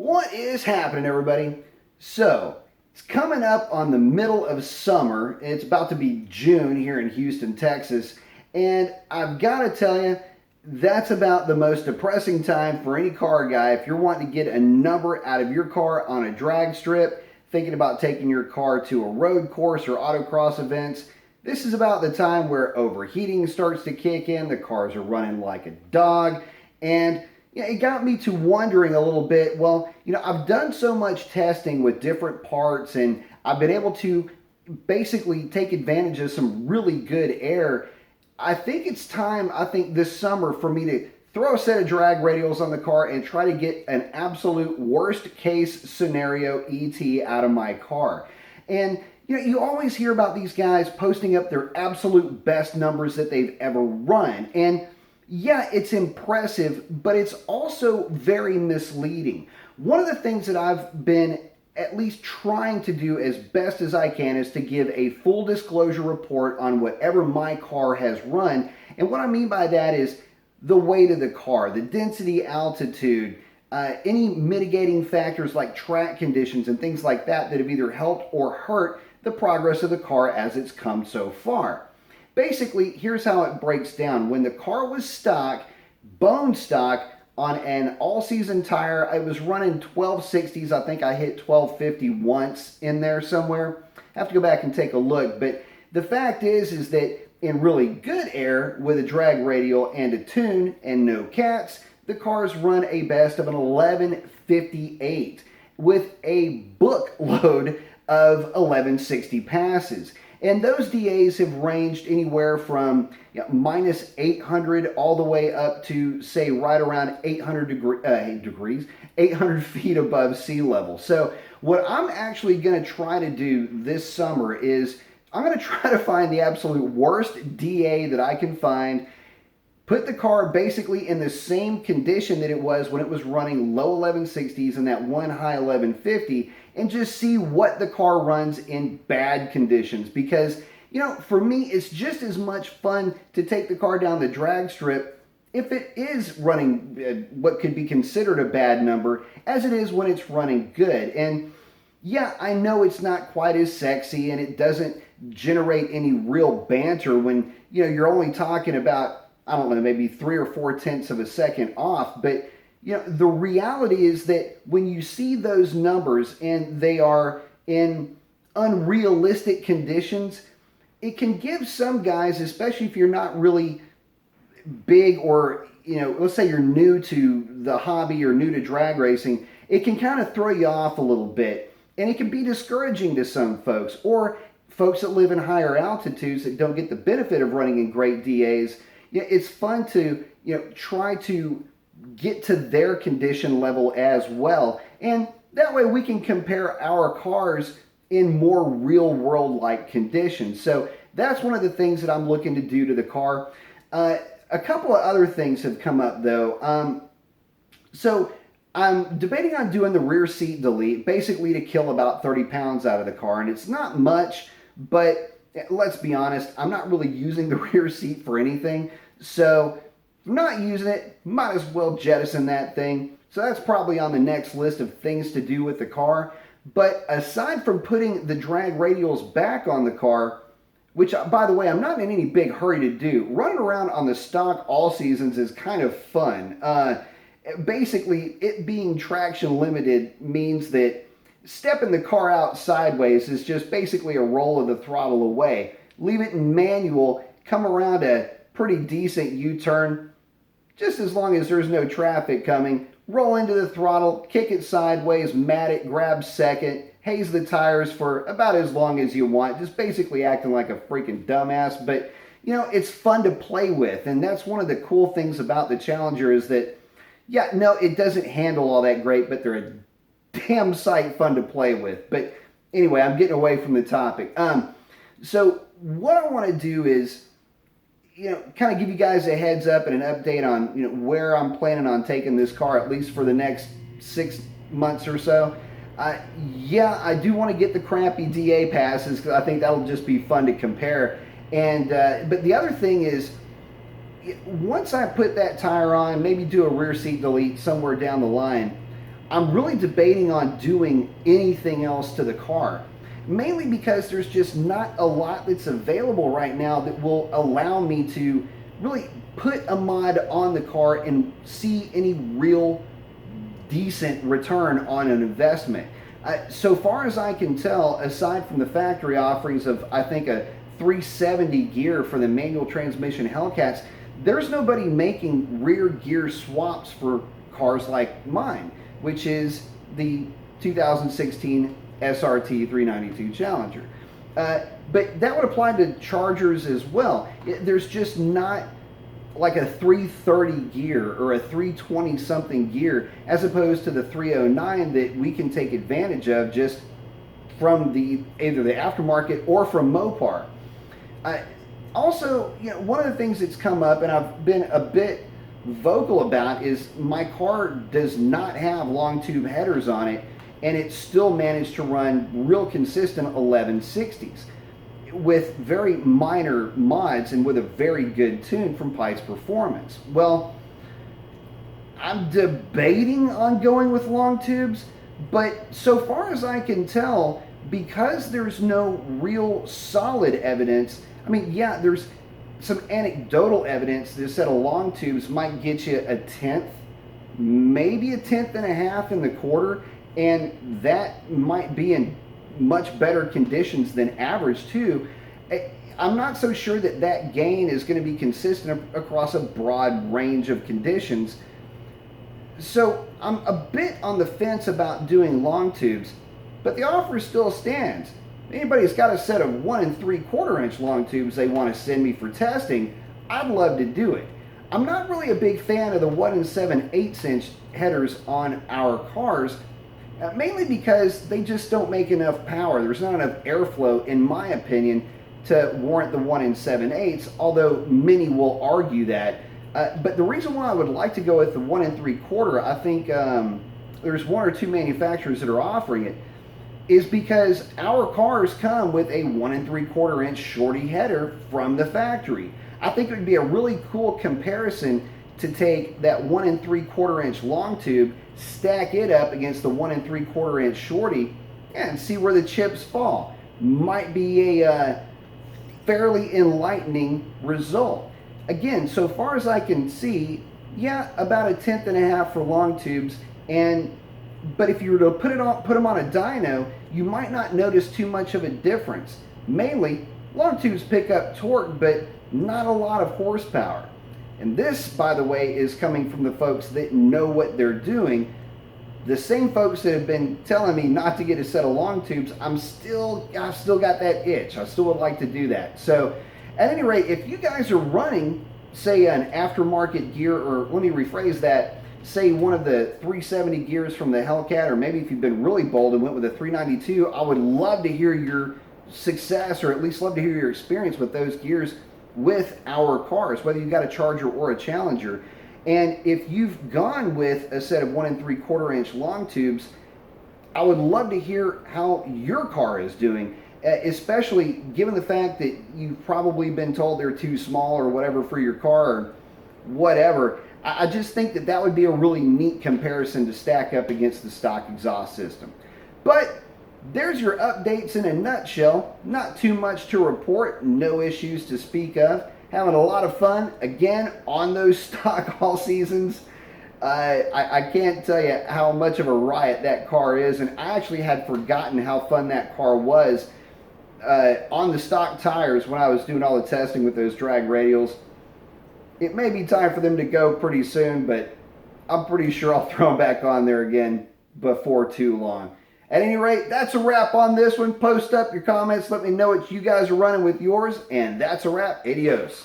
What is happening, everybody? So, it's coming up on the middle of summer. It's about to be June here in Houston, Texas. And I've got to tell you, that's about the most depressing time for any car guy if you're wanting to get a number out of your car on a drag strip, thinking about taking your car to a road course or autocross events. This is about the time where overheating starts to kick in, the cars are running like a dog, and it got me to wondering a little bit, well, I've done so much testing with different parts and I've been able to basically take advantage of some really good air. I think it's time, this summer for me to throw a set of drag radials on the car and try to get an absolute worst case scenario ET out of my car. And you always hear about these guys posting up their absolute best numbers that they've ever run. And yeah, it's impressive, but it's also very misleading. One of the things that I've been at least trying to do as best as I can is to give a full disclosure report on whatever my car has run. And what I mean by that is the weight of the car, the density, altitude, any mitigating factors like track conditions and things like that that have either helped or hurt the progress of the car as it's come so far. Basically, here's how it breaks down. When the car was stock, bone stock, on an all-season tire, I was running 1260s. I think I hit 1250 once in there somewhere. I have to go back and take a look. But the fact is that in really good air with a drag radial and a tune and no cats, the cars run a best of an 1158 with a book load of 1160 passes. And those DAs have ranged anywhere from minus 800 all the way up to, say, right around 800 feet above sea level. So what I'm actually going to try to do this summer is I'm going to try to find the absolute worst DA that I can find, put the car basically in the same condition that it was when it was running low 1160s and that one high 1150, and just see what the car runs in bad conditions. Because, for me, it's just as much fun to take the car down the drag strip if it is running what could be considered a bad number as it is when it's running good. And yeah, I know it's not quite as sexy and it doesn't generate any real banter when, you're only talking about, I don't know, maybe 3 or 4 tenths of a second off. But the reality is that when you see those numbers and they are in unrealistic conditions, it can give some guys, especially if you're not really big or, let's say you're new to the hobby or new to drag racing, it can kind of throw you off a little bit. And it can be discouraging to some folks, or folks that live in higher altitudes that don't get the benefit of running in great DAs. It's fun to, try to get to their condition level as well. And that way we can compare our cars in more real world like conditions. So that's one of the things that I'm looking to do to the car. A couple of other things have come up though. So I'm debating on doing the rear seat delete, basically to kill about 30 pounds out of the car. And it's not much, but let's be honest, I'm not really using the rear seat for anything. So if I'm not using it, might as well jettison that thing. So that's probably on the next list of things to do with the car. But aside from putting the drag radials back on the car, which, by the way, I'm not in any big hurry to do, running around on the stock all seasons is kind of fun. Basically, it being traction limited means that stepping the car out sideways is just basically a roll of the throttle away. Leave it in manual, come around a pretty decent U-turn, just as long as there's no traffic coming, roll into the throttle, kick it sideways, mat it, grab second, haze the tires for about as long as you want, just basically acting like a freaking dumbass. But, it's fun to play with, and that's one of the cool things about the Challenger is that, yeah, no, it doesn't handle all that great, but they're a damn sight fun to play with. But anyway, I'm getting away from the topic. So what I want to do is, kind of give you guys a heads up and an update on, where I'm planning on taking this car, at least for the next 6 months or so. Yeah, I do want to get the crappy DA passes because I think that'll just be fun to compare. And but the other thing is, once I put that tire on, maybe do a rear seat delete somewhere down the line, I'm really debating on doing anything else to the car, mainly because there's just not a lot that's available right now that will allow me to really put a mod on the car and see any real decent return on an investment. So far as I can tell, aside from the factory offerings of, I think, a 370 gear for the manual transmission Hellcats, there's nobody making rear gear swaps for cars like mine, which is the 2016 SRT 392 Challenger. But that would apply to Chargers as well. There's just not like a 330 gear or a 320 something gear as opposed to the 309 that we can take advantage of just from either the aftermarket or from Mopar. Also, one of the things that's come up and I've been a bit vocal about is my car does not have long tube headers on it, and it still managed to run real consistent 1160s with very minor mods and with a very good tune from Pike's Performance. Well, I'm debating on going with long tubes, but so far as I can tell, because there's no real solid evidence, I mean, yeah, there's some anecdotal evidence that a set of long tubes might get you a tenth, maybe a tenth and a half in the quarter, and that might be in much better conditions than average too. I'm not so sure that that gain is going to be consistent across a broad range of conditions. So I'm a bit on the fence about doing long tubes, but the offer still stands. If anybody's got a set of 1 3/4 inch long tubes they want to send me for testing, I'd love to do it. I'm not really a big fan of the 1 7/8 inch headers on our cars, mainly because they just don't make enough power. There's not enough airflow, in my opinion, to warrant the 1 7/8, although many will argue that. But the reason why I would like to go with the 1 3/4, I think there's 1 or 2 manufacturers that are offering it, is because our cars come with a 1 3/4 inch shorty header from the factory. I think it would be a really cool comparison to take that 1 3/4 inch long tube, stack it up against the 1 3/4 inch shorty, and see where the chips fall. Might be a fairly enlightening result. Again, so far as I can see, yeah, about a tenth and a half for long tubes, but if you were to put them on a dyno, you might not notice too much of a difference. Mainly, long tubes pick up torque, but not a lot of horsepower. And this, by the way, is coming from the folks that know what they're doing. The same folks that have been telling me not to get a set of long tubes, I've still got that itch. I still would like to do that. So at any rate, if you guys are running, say, an aftermarket gear, or let me rephrase that, say one of the 370 gears from the Hellcat, or maybe if you've been really bold and went with a 392, I would love to hear your success, or at least love to hear your experience with those gears with our cars, whether you've got a Charger or a Challenger. And if you've gone with a set of 1 3/4 inch long tubes, I would love to hear how your car is doing, especially given the fact that you've probably been told they're too small or whatever for your car or whatever. I just think that that would be a really neat comparison to stack up against the stock exhaust system. But there's your updates in a nutshell. Not too much to report, no issues to speak of. Having a lot of fun, again, on those stock all seasons. I can't tell you how much of a riot that car is, and I actually had forgotten how fun that car was on the stock tires when I was doing all the testing with those drag radials. It may be time for them to go pretty soon, but I'm pretty sure I'll throw them back on there again before too long. At any rate, that's a wrap on this one. Post up your comments. Let me know what you guys are running with yours. And that's a wrap. Adios.